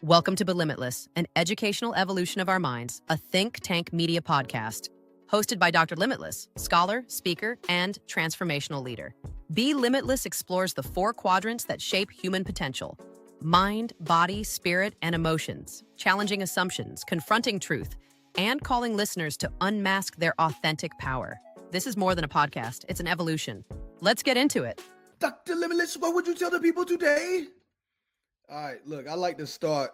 Welcome to Limitless, an educational evolution of our minds, a think tank media podcast. Hosted by Dr. Limitless, scholar, speaker, and transformational leader. Be Limitless explores the four quadrants that shape human potential: mind, body, spirit, and emotions, challenging assumptions, confronting truth, and calling listeners to unmask their authentic power. This is more than a podcast, it's an evolution. Let's get into it. Dr. Limitless, what would you tell the people today? All right, look, I like to start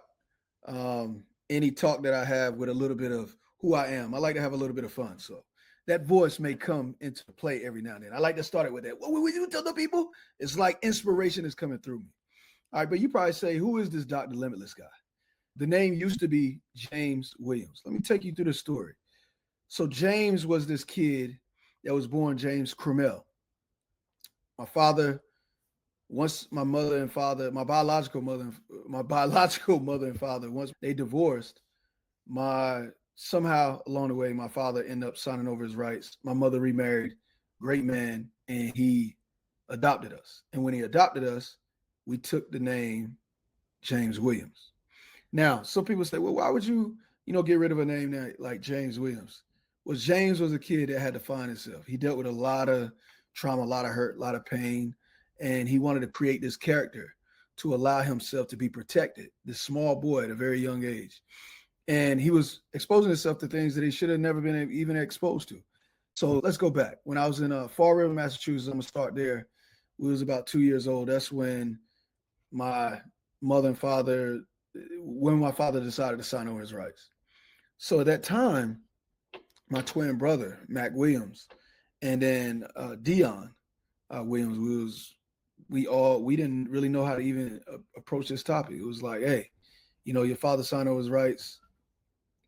any talk that I have with a little bit of who I am. I like to have a little bit of fun. So that voice may come into play every now and then. I like to start it with that. What would you tell the people? It's like inspiration is coming through me. All right, but you probably say, who is this Dr. Limitless guy? The name used to be James Williams. Let me take you through the story. So James was this kid that was born James Cromell. My father, once my biological mother and father, once they divorced, somehow along the way, my father ended up signing over his rights. My mother remarried, great man, and he adopted us. And when he adopted us, we took the name James Williams. Now, some people say, well, why would you get rid of a name like James Williams? Well, James was a kid that had to find himself. He dealt with a lot of trauma, a lot of hurt, a lot of pain. And he wanted to create this character to allow himself to be protected, this small boy at a very young age. And he was exposing himself to things that he should have never been even exposed to. So let's go back. When I was in Fall River, Massachusetts, I'm going to start there. We was about 2 years old. That's when my father decided to sign over his rights. So at that time, my twin brother, Mac Williams, and then Dion Williams, we didn't really know how to even approach this topic. It was like, hey, your father signed over his rights.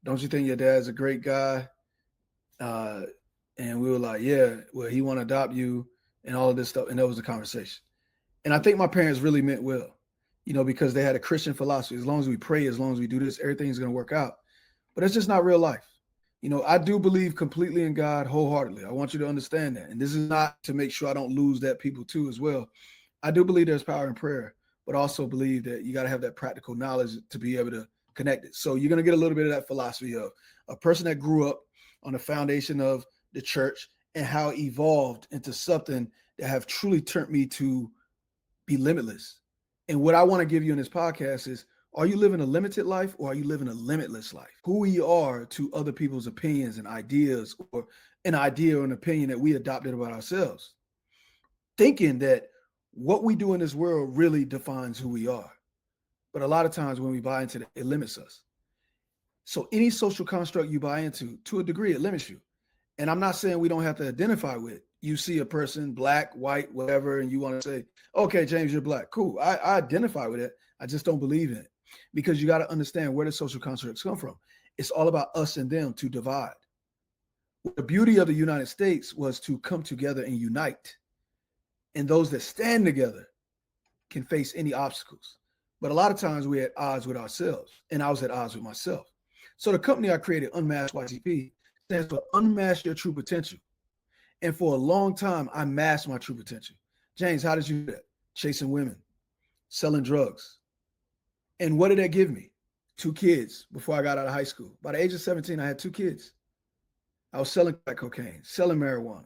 Don't you think your dad's a great guy? And we were like, yeah, well, he want to adopt you and all of this stuff. And that was the conversation. And I think my parents really meant well, because they had a Christian philosophy. As long as we pray, as long as we do this, everything's going to work out. But it's just not real life. I do believe completely in God wholeheartedly. I want you to understand that. And this is not to make sure I don't lose that people too as well. I do believe there's power in prayer, but also believe that you got to have that practical knowledge to be able to connect it. So you're going to get a little bit of that philosophy of a person that grew up on the foundation of the church and how it evolved into something that have truly turned me to be limitless. And what I want to give you in this podcast is, are you living a limited life or are you living a limitless life? Who we are to other people's opinions and ideas, or an idea or an opinion that we adopted about ourselves. Thinking that what we do in this world really defines who we are. But a lot of times when we buy into that, it limits us. So any social construct you buy into, to a degree, it limits you. And I'm not saying we don't have to identify with. You see a person, black, white, whatever, and you want to say, okay, James, you're black. Cool. I identify with it. I just don't believe in it. Because you got to understand where the social constructs come from. It's all about us and them to divide. The beauty of the United States was to come together and unite. And those that stand together can face any obstacles. But a lot of times we're at odds with ourselves, and I was at odds with myself. So the company I created, Unmasked YTP, stands for Unmask Your True Potential. And for a long time, I masked my true potential. James, how did you do that? Chasing women, selling drugs. And what did that give me? 2 kids before I got out of high school. By the age of 17, I had 2 kids. I was selling crack cocaine, selling marijuana.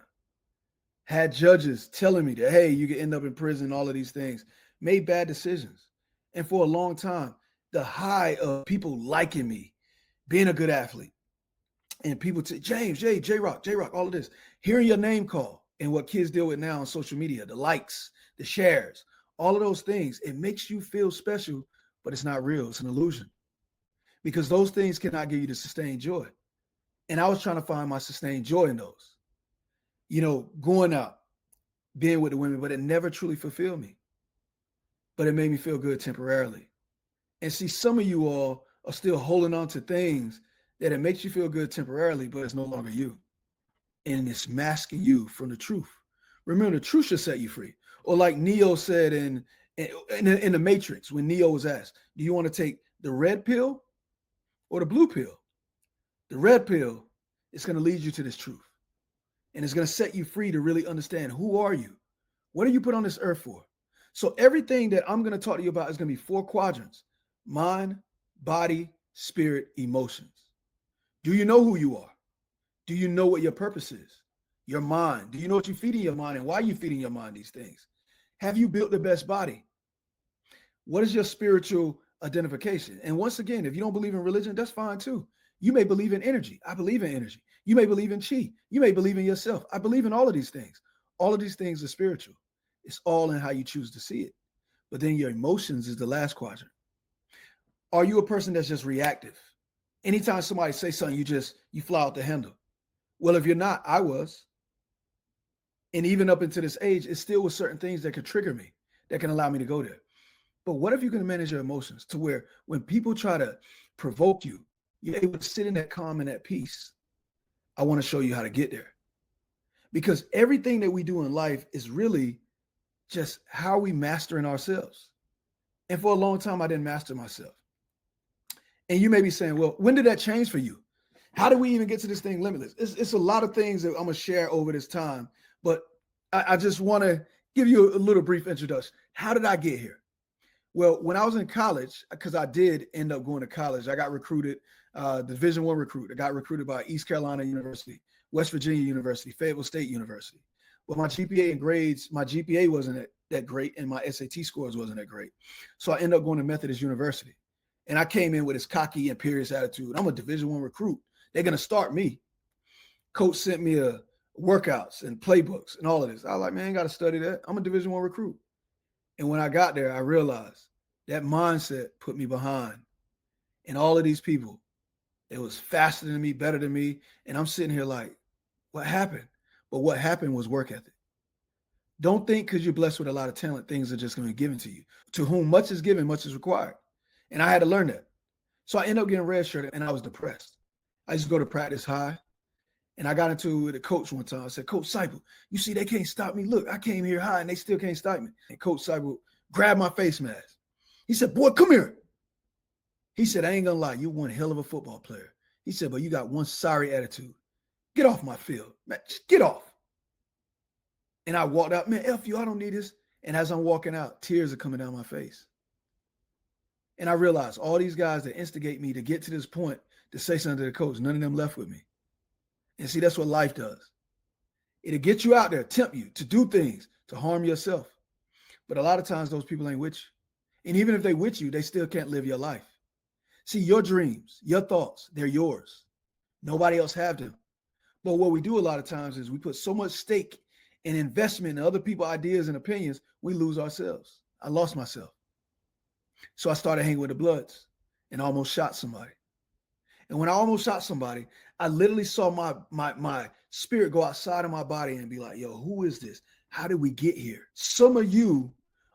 Had judges telling me that, hey, you could end up in prison, all of these things. Made bad decisions. And for a long time, the high of people liking me, being a good athlete. And people say, James, J-Rock, all of this. Hearing your name called and what kids deal with now on social media, the likes, the shares, all of those things, it makes you feel special, but it's not real. It's an illusion. Because those things cannot give you the sustained joy. And I was trying to find my sustained joy in those. Going out, being with the women, but it never truly fulfilled me. But it made me feel good temporarily. And see, some of you all are still holding on to things that it makes you feel good temporarily, but it's no longer you. And it's masking you from the truth. Remember, the truth should set you free. Or like Neo said in the Matrix, when Neo was asked, do you want to take the red pill or the blue pill? The red pill is going to lead you to this truth. And it's going to set you free to really understand, who are you? What are you put on this earth for? So everything that I'm going to talk to you about is going to be 4 quadrants: mind, body, spirit, emotions. Do you know who you are? Do you know what your purpose is? Your mind. Do you know what you're feeding your mind and why you're feeding your mind these things? Have you built the best body? What is your spiritual identification? And once again, if you don't believe in religion, that's fine too. You may believe in energy. I believe in energy. You may believe in chi. You may believe in yourself. I believe in all of these things. All of these things are spiritual. It's all in how you choose to see it. But then your emotions is the last quadrant. Are you a person that's just reactive? Anytime somebody says something, you fly out the handle. Well, if you're not, I was. And even up into this age, it still was certain things that could trigger me, that can allow me to go there. But what if you can manage your emotions to where when people try to provoke you, you're able to sit in that calm and that peace? I want to show you how to get there. Because everything that we do in life is really just how we mastering ourselves. And for a long time, I didn't master myself. And you may be saying, well, when did that change for you? How do we even get to this thing limitless? It's a lot of things that I'm going to share over this time, but I just want to give you a little brief introduction. How did I get here? Well, when I was in college, because I did end up going to college, I got recruited, Division I recruit. I got recruited by East Carolina University, West Virginia University, Fayetteville State University. But my GPA and grades, my GPA wasn't that great, and my SAT scores wasn't that great. So I ended up going to Methodist University. And I came in with this cocky, imperious attitude. I'm a Division I recruit. They're going to start me. Coach sent me workouts and playbooks and all of this. I was like, man, I ain't got to study that. I'm a Division I recruit. And when I got there, I realized that mindset put me behind. And all of these people, it was faster than me, better than me. And I'm sitting here like, what happened? But what happened was work ethic. Don't think because you're blessed with a lot of talent, things are just going to be given to you. To whom much is given, much is required. And I had to learn that. So I ended up getting redshirted and I was depressed. I used to go to practice high. And I got into it with a coach one time. I said, Coach Seipel, you see, they can't stop me. Look, I came here high and they still can't stop me. And Coach Seipel grabbed my face mask. He said, boy, come here. He said, I ain't gonna lie, you're one hell of a football player. He said, but you got one sorry attitude. Get off my field, man, just get off. And I walked out, man, F you, I don't need this. And as I'm walking out, tears are coming down my face. And I realized all these guys that instigate me to get to this point to say something to the coach, none of them left with me. And see, that's what life does. It'll get you out there, tempt you to do things, to harm yourself. But a lot of times those people ain't with you. And even if they with you, they still can't live your life. See, your dreams, your thoughts, they're yours. Nobody else have them. But what we do a lot of times is we put so much stake and investment in other people's ideas and opinions, we lose ourselves. I lost myself. So I started hanging with the Bloods and almost shot somebody. And when I almost shot somebody, I literally saw my spirit go outside of my body and be like, yo, who is this? How did we get here? Some of you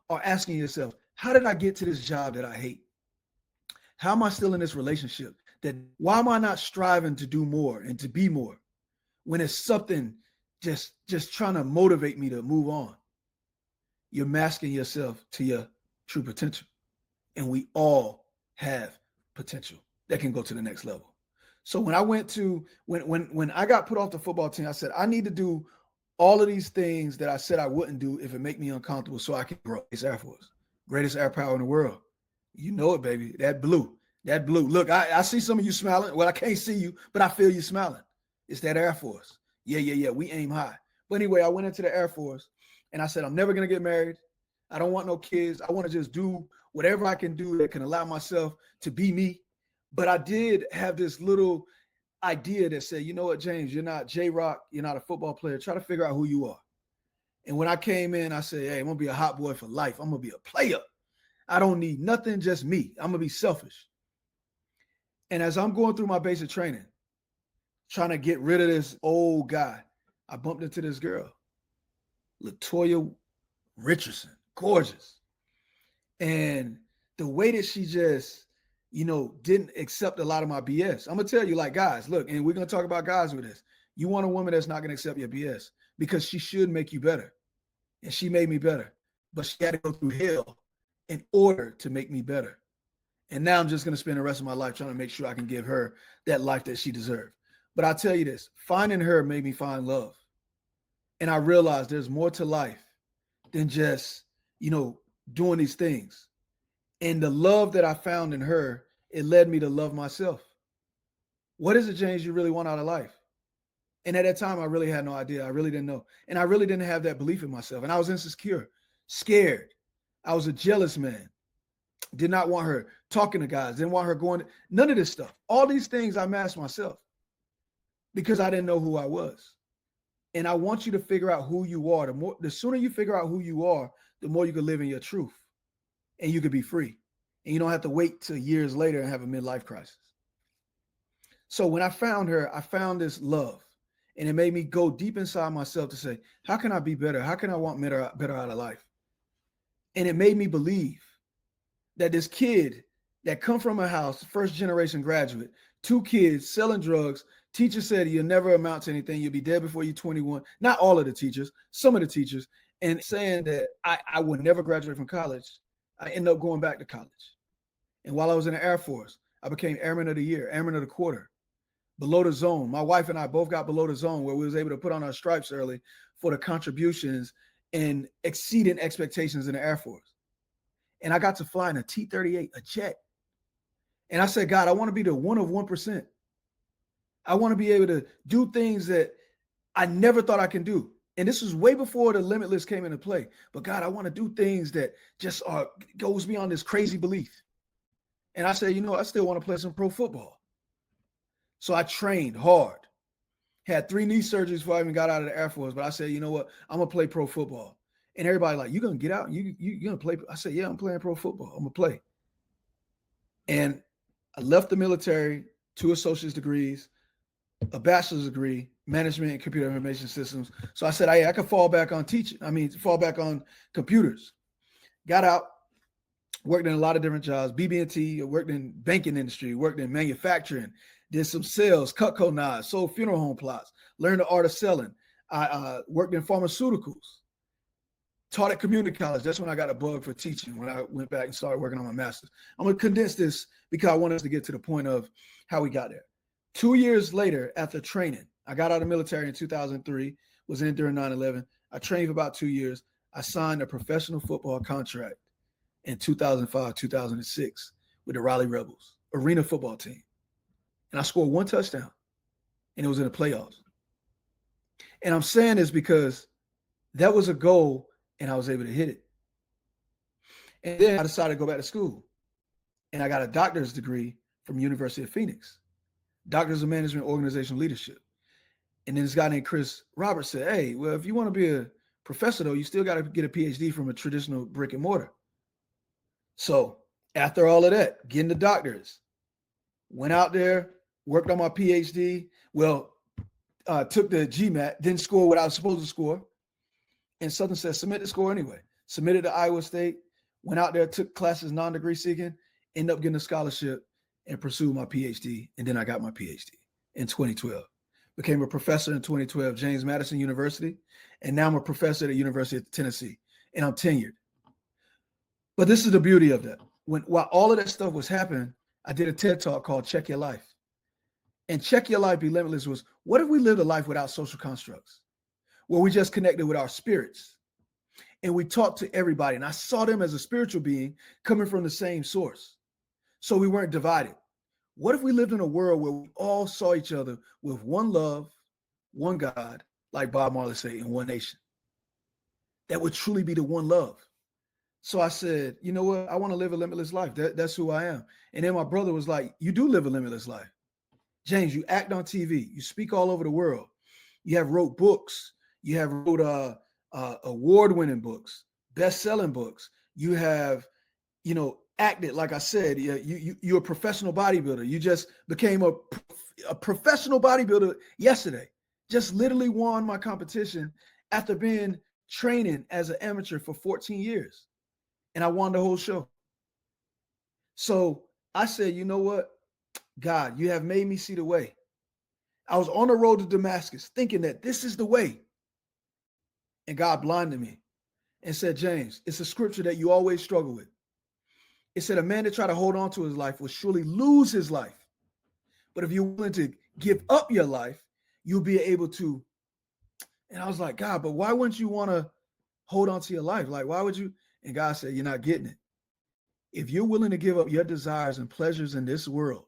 are asking yourself, how did I get to this job that I hate? How am I still in this relationship? Why am I not striving to do more and to be more when it's something just trying to motivate me to move on? You're masking yourself to your true potential. And we all have potential that can go to the next level. So when I went to, when I got put off the football team, I said, I need to do all of these things that I said I wouldn't do if it make me uncomfortable so I can grow. It's Air Force, greatest air power in the world. You know it, baby. That blue. Look, I see some of you smiling. Well, I can't see you, but I feel you smiling. It's that Air Force. Yeah. We aim high. But anyway, I went into the Air Force and I said, I'm never going to get married. I don't want no kids. I want to just do whatever I can do that can allow myself to be me. But I did have this little idea that said, you know what, James, you're not J-Rock. You're not a football player. Try to figure out who you are. And when I came in, I said, hey, I'm going to be a hot boy for life. I'm going to be a player. I don't need nothing, just me. I'm going to be selfish. And as I'm going through my basic training, trying to get rid of this old guy, I bumped into this girl, Latoya Richardson, gorgeous. And the way that she just, didn't accept a lot of my BS. I'm going to tell you, like, guys, look, and we're going to talk about guys with this. You want a woman that's not going to accept your BS because she should make you better. And she made me better. But she had to go through hell in order to make me better. And now I'm just going to spend the rest of my life trying to make sure I can give her that life that she deserved. But I'll tell you this, finding her made me find love. And I realized there's more to life than just, doing these things. And the love that I found in her it led me to love myself. What is it, James, you really want out of life? And at that time, I really had no idea. I really didn't know. And I really didn't have that belief in myself. And I was insecure, scared. I was a jealous man. Did not want her talking to guys. Didn't want her going. None of this stuff. All these things I masked myself because I didn't know who I was. And I want you to figure out who you are. The sooner you figure out who you are, the more you can live in your truth and you can be free. And you don't have to wait till years later and have a midlife crisis. So when I found her, I found this love. And it made me go deep inside myself to say, how can I be better? How can I want better out of life? And it made me believe that this kid that come from a house, first generation graduate, 2 kids selling drugs, teacher said you'll never amount to anything. You'll be dead before you're 21. Not all of the teachers, some of the teachers, and saying that I would never graduate from college. I ended up going back to college. And while I was in the Air Force, I became Airman of the Year, Airman of the Quarter. Below the zone. My wife and I both got below the zone where we was able to put on our stripes early for the contributions and exceeding expectations in the Air Force. And I got to fly in a T-38, a jet. And I said, God, I want to be the 1 of 1%. I want to be able to do things that I never thought I can do. And this was way before the Limitless came into play. But God, I want to do things that just goes beyond this crazy belief. And I said, I still want to play some pro football. So I trained hard, had 3 knee surgeries before I even got out of the Air Force. But I said, you know what? I'm going to play pro football. And everybody like, you going to get out? You going to play? I said, yeah, I'm playing pro football. I'm going to play. And I left the military, 2 associate's degrees, a bachelor's degree, management and computer information systems. So I said, I could fall back on teaching. Fall back on computers. Got out, worked in a lot of different jobs, BB&T, worked in banking industry, worked in manufacturing, did some sales, Cutco knives, sold funeral home plots, learned the art of selling. I worked in pharmaceuticals, taught at community college. That's when I got a bug for teaching, when I went back and started working on my master's. I'm going to condense this because I want us to get to the point of how we got there. 2 years later, after training, I got out of the military in 2003, was in during 9/11. I trained for about 2 years. I signed a professional football contract in 2005, 2006 with the Raleigh Rebels, arena football team. And I scored 1 touchdown, and it was in the playoffs. And I'm saying this because that was a goal, and I was able to hit it. And then I decided to go back to school, and I got a doctor's degree from University of Phoenix, Doctors of Management Organizational Leadership. And then this guy named Chris Roberts said, hey, well, if you want to be a professor, though, you still got to get a PhD from a traditional brick and mortar. So after all of that, getting the doctors, went out there, worked on my PhD. Well, took the GMAT, didn't score what I was supposed to score. And Southern said, submit the score anyway. Submitted to Iowa State, went out there, took classes non-degree seeking, ended up getting a scholarship and pursued my PhD. And then I got my PhD in 2012. Became a professor in 2012, James Madison University. And now I'm a professor at the University of Tennessee. And I'm tenured. But this is the beauty of that. While all of that stuff was happening, I did a TED Talk called Check Your Life. And Check Your Life, Be Limitless was, what if we lived a life without social constructs? Where we just connected with our spirits. And we talked to everybody. And I saw them as a spiritual being coming from the same source. So we weren't divided. What if we lived in a world where we all saw each other with one love, one God, like Bob Marley said, in one nation? That would truly be the one love. So I said, you know what? I want to live a limitless life. That's who I am. And then my brother was like, you do live a limitless life. James, you act on TV. You speak all over the world. You have wrote books. You have wrote award-winning books, best-selling books. You have, acted, like I said, you're a professional bodybuilder. You just became a professional bodybuilder yesterday. Just literally won my competition after being training as an amateur for 14 years. And I won the whole show. So I said, you know what? God, you have made me see the way. I was on the road to Damascus thinking that this is the way. And God blinded me and said, James, it's a scripture that you always struggle with. It said a man that tried to hold on to his life will surely lose his life. But if you're willing to give up your life, you'll be able to. And I was like, God, but why wouldn't you want to hold on to your life? Like, why would you? And God said, you're not getting it. If you're willing to give up your desires and pleasures in this world,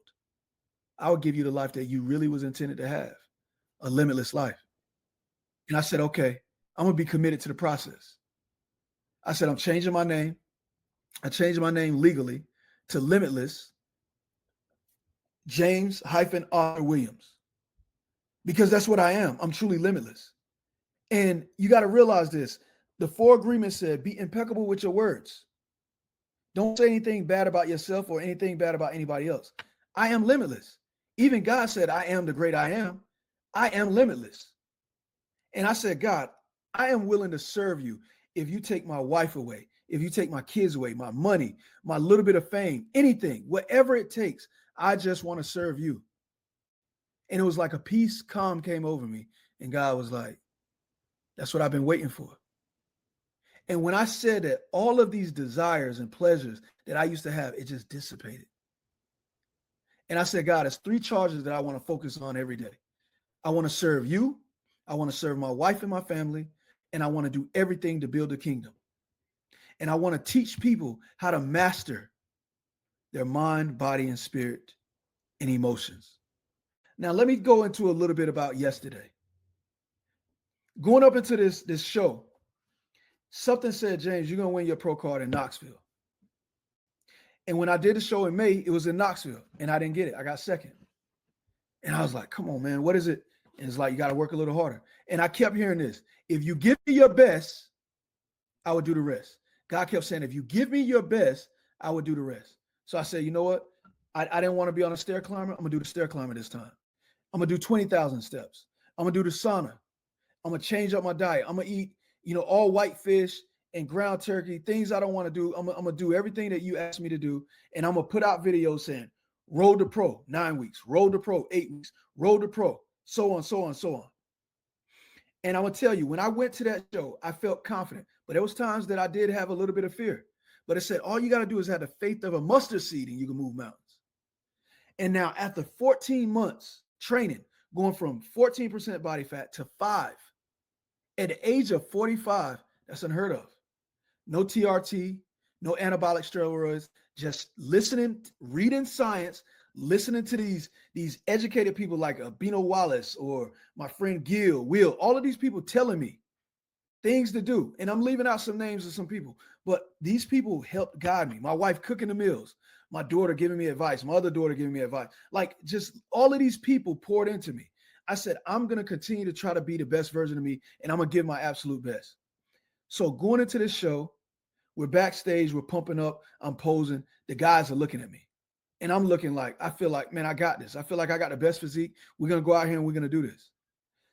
I will give you the life that you really was intended to have, a limitless life. And I said, okay, I'm going to be committed to the process. I said, I'm changing my name. I changed my name legally to Limitless James Arthur Williams, because that's what I am. I'm truly limitless. And you got to realize this. The 4 agreements said, be impeccable with your words. Don't say anything bad about yourself or anything bad about anybody else. I am limitless. Even God said, I am the great I am. I am limitless. And I said, God, I am willing to serve you if you take my wife away, if you take my kids away, my money, my little bit of fame, anything, whatever it takes. I just want to serve you. And it was like a peace, calm came over me. And God was like, that's what I've been waiting for. And when I said that, all of these desires and pleasures that I used to have, it just dissipated. And I said, God, it's 3 charges that I want to focus on every day. I want to serve you. I want to serve my wife and my family. And I want to do everything to build the kingdom. And I want to teach people how to master their mind, body, and spirit and emotions. Now, let me go into a little bit about yesterday. Going up into this show, something said, James, you're going to win your pro card in Knoxville. And when I did the show in May, it was in Knoxville, and I didn't get it. I got second. And I was like, come on, man, what is it? And it's like, you got to work a little harder. And I kept hearing this. If you give me your best, I would do the rest. God kept saying, if you give me your best, I would do the rest. So I said, you know what? I didn't want to be on a stair climber. I'm going to do the stair climber this time. I'm going to do 20,000 steps. I'm going to do the sauna. I'm going to change up my diet. I'm going to eat, all white fish and ground turkey, things I don't want to do. I'm going to do everything that you asked me to do. And I'm going to put out videos saying, road to pro, 9 weeks, road to pro, 8 weeks, road to pro, so on, so on, so on. And I'm going to tell you, when I went to that show, I felt confident. But there was times that I did have a little bit of fear. But it said, all you got to do is have the faith of a mustard seed and you can move mountains. And now after 14 months training, going from 14% body fat to 5, at the age of 45, that's unheard of. No TRT, no anabolic steroids, just listening, reading science, listening to these educated people like Bino Wallace or my friend Will, all of these people telling me things to do. And I'm leaving out some names of some people, but these people helped guide me. My wife cooking the meals, my daughter giving me advice, my other daughter giving me advice. Like just all of these people poured into me. I said, I'm going to continue to try to be the best version of me, and I'm going to give my absolute best. So going into this show, we're backstage, we're pumping up, I'm posing. The guys are looking at me. And I'm looking like, I feel like, man, I got this. I feel like I got the best physique. We're going to go out here and we're going to do this.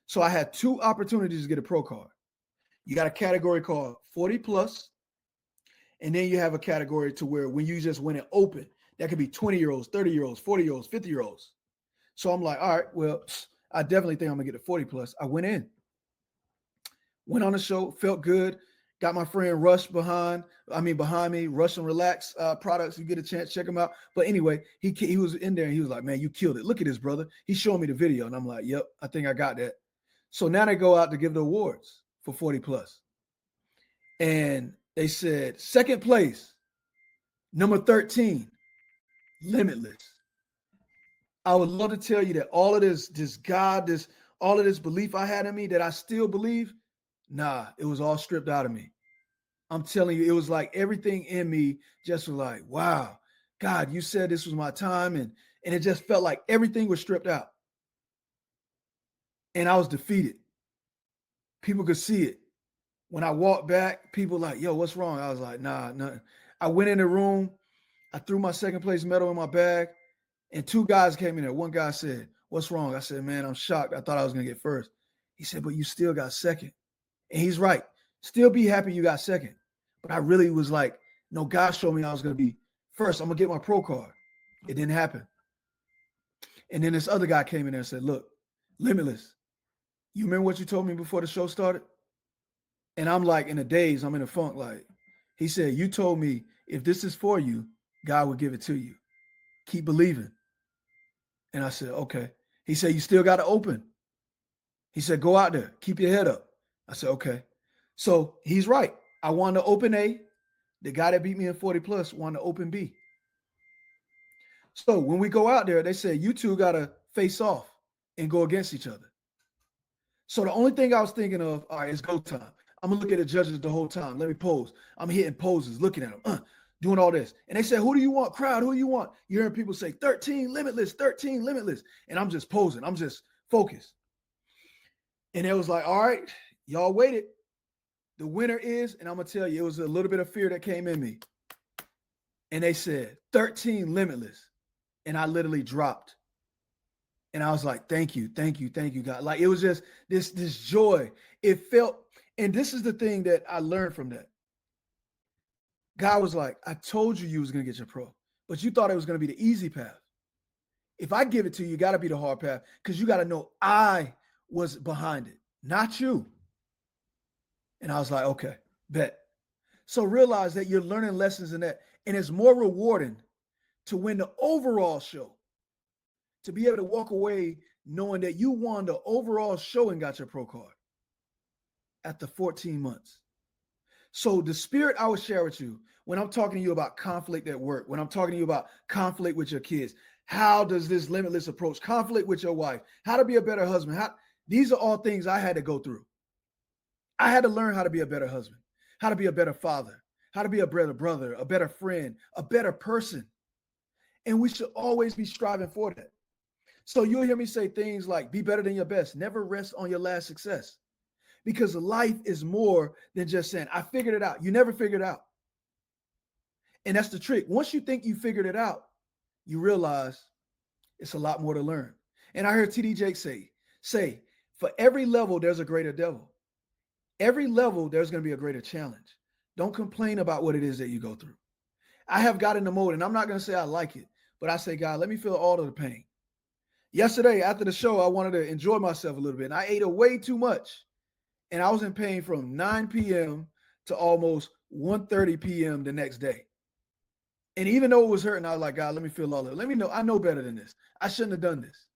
So I had 2 opportunities to get a pro card. You got a category called 40 plus. And then you have a category to where when you just win it open, that could be 20-year-olds, 30-year-olds, 40-year-olds, 50-year-olds. So I'm like, all right, well, I definitely think I'm going to get the 40 plus. I went on the show, felt good. Got my friend Rush behind me, Rush and Relax products. You get a chance, check them out. But anyway, he was in there and he was like, man, you killed it. Look at this, brother. He's showing me the video. And I'm like, yep, I think I got that. So now they go out to give the awards for 40 plus. And they said, second place, number 13, Limitless. I would love to tell you that all of this God, all of this belief I had in me that I still believe, nah, it was all stripped out of me. I'm telling you, it was like everything in me just was like, wow, God, you said this was my time. And it just felt like everything was stripped out. And I was defeated. People could see it. When I walked back, people like, yo, what's wrong? I was like, nah, nothing. I went in the room. I threw my second place medal in my bag. And 2 guys came in there. One guy said, what's wrong? I said, man, I'm shocked. I thought I was going to get first. He said, but you still got second. And he's right. Still be happy you got second. But I really was like, no, God showed me I was going to be first. I'm going to get my pro card. It didn't happen. And then this other guy came in there and said, look, Limitless, you remember what you told me before the show started? And I'm like in a daze, I'm in a funk. Like, he said, you told me if this is for you, God will give it to you. Keep believing. And I said, okay. He said, you still got to open. He said, go out there, keep your head up. I said, okay. So he's right. I won the open A. The guy that beat me in 40 plus won the Open B. So when we go out there, they say you two got to face off and go against each other. So the only thing I was thinking of, all right, it's go time. I'm going to look at the judges the whole time. Let me pose. I'm hitting poses, looking at them, doing all this. And they say, who do you want, crowd? Who do you want? You're hearing people say, 13 limitless, 13 limitless. And I'm just posing. I'm just focused. And it was like, all right, y'all waited. The winner is, and I'm going to tell you, it was a little bit of fear that came in me. And they said, 13 limitless. And I literally dropped. And I was like, thank you, God. Like, it was just this joy. It felt, and this is the thing that I learned from that. God was like, I told you was going to get your pro, but you thought it was going to be the easy path. If I give it to you, you got to be the hard path, because you got to know I was behind it, not you. And I was like, okay, bet. So realize that you're learning lessons in that, and it's more rewarding to win the overall show, to be able to walk away knowing that you won the overall show and got your pro card after 14 months. So the spirit I would share with you when I'm talking to you about conflict at work, when I'm talking to you about conflict with your kids, how does this limitless approach, conflict with your wife, how to be a better husband, these are all things I had to go through. I had to learn how to be a better husband, how to be a better father, how to be a better brother, a better friend, a better person. And we should always be striving for that. So you'll hear me say things like, be better than your best. Never rest on your last success. Because life is more than just saying, I figured it out. You never figured it out. And that's the trick. Once you think you figured it out, you realize it's a lot more to learn. And I heard TD Jakes say, for every level, there's a greater devil. Every level, there's going to be a greater challenge. Don't complain about what it is that you go through. I have got in the mode, and I'm not going to say I like it, but I say, God, let me feel all of the pain. Yesterday, after the show, I wanted to enjoy myself a little bit, and I ate way too much. And I was in pain from 9 p.m. to almost 1:30 p.m. the next day. And even though it was hurting, I was like, God, let me feel all of it. Let me know. I know better than this. I shouldn't have done this.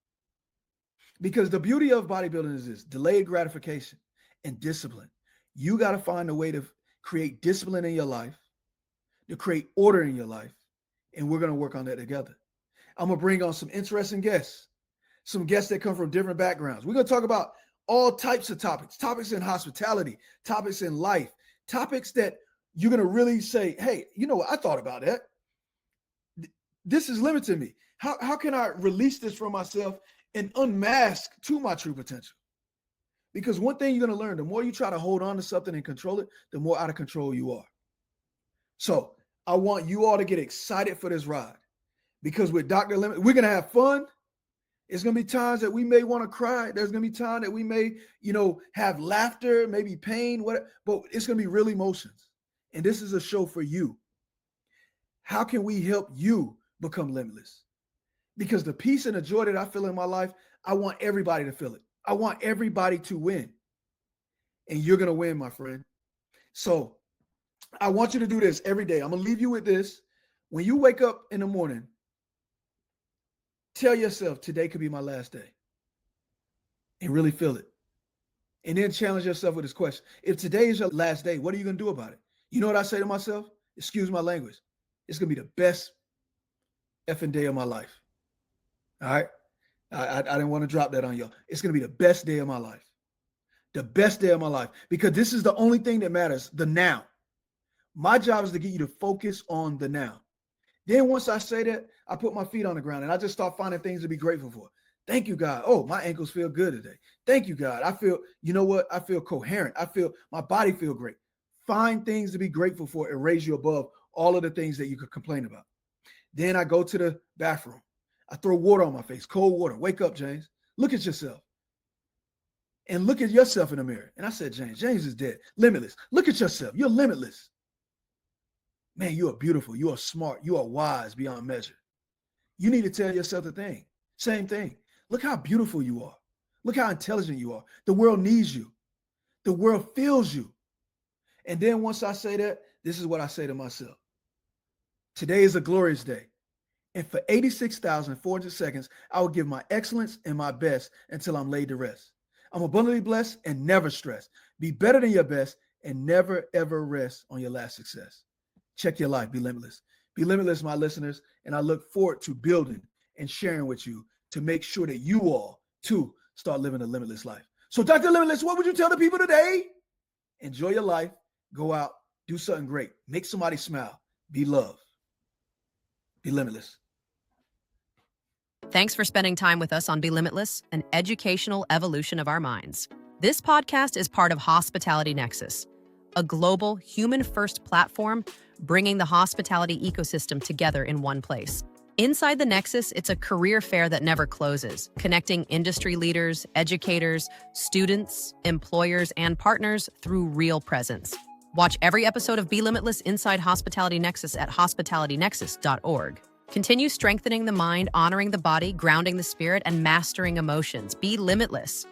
Because the beauty of bodybuilding is this: delayed gratification and discipline. You got to find a way to create discipline in your life, to create order in your life. And we're going to work on that together. I'm going to bring on some interesting guests, some guests that come from different backgrounds. We're going to talk about all types of topics in hospitality, topics in life, topics that you're going to really say, hey, you know what? I thought about that. This is limiting me. How can I release this from myself and unmask to my true potential? Because one thing you're going to learn, the more you try to hold on to something and control it, the more out of control you are. So I want you all to get excited for this ride, because with Dr. Limit, we're going to have fun. It's going to be times that we may want to cry. There's going to be time that we may, have laughter, maybe pain, whatever, but it's going to be real emotions. And this is a show for you. How can we help you become limitless? Because the peace and the joy that I feel in my life, I want everybody to feel it. I want everybody to win. And you're going to win, my friend. So I want you to do this every day. I'm going to leave you with this. When you wake up in the morning, tell yourself, today could be my last day. And really feel it. And then challenge yourself with this question. If today is your last day, what are you going to do about it? You know what I say to myself? Excuse my language. It's going to be the best effing day of my life. All right? I didn't want to drop that on y'all. It's going to be the best day of my life. The best day of my life. Because this is the only thing that matters, the now. My job is to get you to focus on the now. Then once I say that, I put my feet on the ground and I just start finding things to be grateful for. Thank you, God. Oh, my ankles feel good today. Thank you, God. I feel, you know what? I feel coherent. I feel my body feel great. Find things to be grateful for and raise you above all of the things that you could complain about. Then I go to the bathroom. I throw water on my face, cold water. Wake up, James. Look at yourself. And look at yourself in the mirror. And I said, James is dead. Limitless. Look at yourself. You're limitless. Man, you are beautiful. You are smart. You are wise beyond measure. You need to tell yourself the thing. Same thing. Look how beautiful you are. Look how intelligent you are. The world needs you. The world feels you. And then once I say that, this is what I say to myself. Today is a glorious day. And for 86,400 seconds, I will give my excellence and my best until I'm laid to rest. I'm abundantly blessed and never stressed. Be better than your best and never, ever rest on your last success. check your life, be limitless. Be limitless, my listeners, and I look forward to building and sharing with you to make sure that you all, too, start living a limitless life. So, Dr. Limitless, what would you tell the people today? Enjoy your life. Go out. Do something great. Make somebody smile. Be love. Be limitless. Thanks for spending time with us on Be Limitless, an educational evolution of our minds. This podcast is part of Hospitality Nexus, a global human-first platform bringing the hospitality ecosystem together in one place. Inside the Nexus, it's a career fair that never closes, connecting industry leaders, educators, students, employers, and partners through real presence. Watch every episode of Be Limitless inside Hospitality Nexus at hospitalitynexus.org. Continue strengthening the mind, honoring the body, grounding the spirit, and mastering emotions. Be limitless.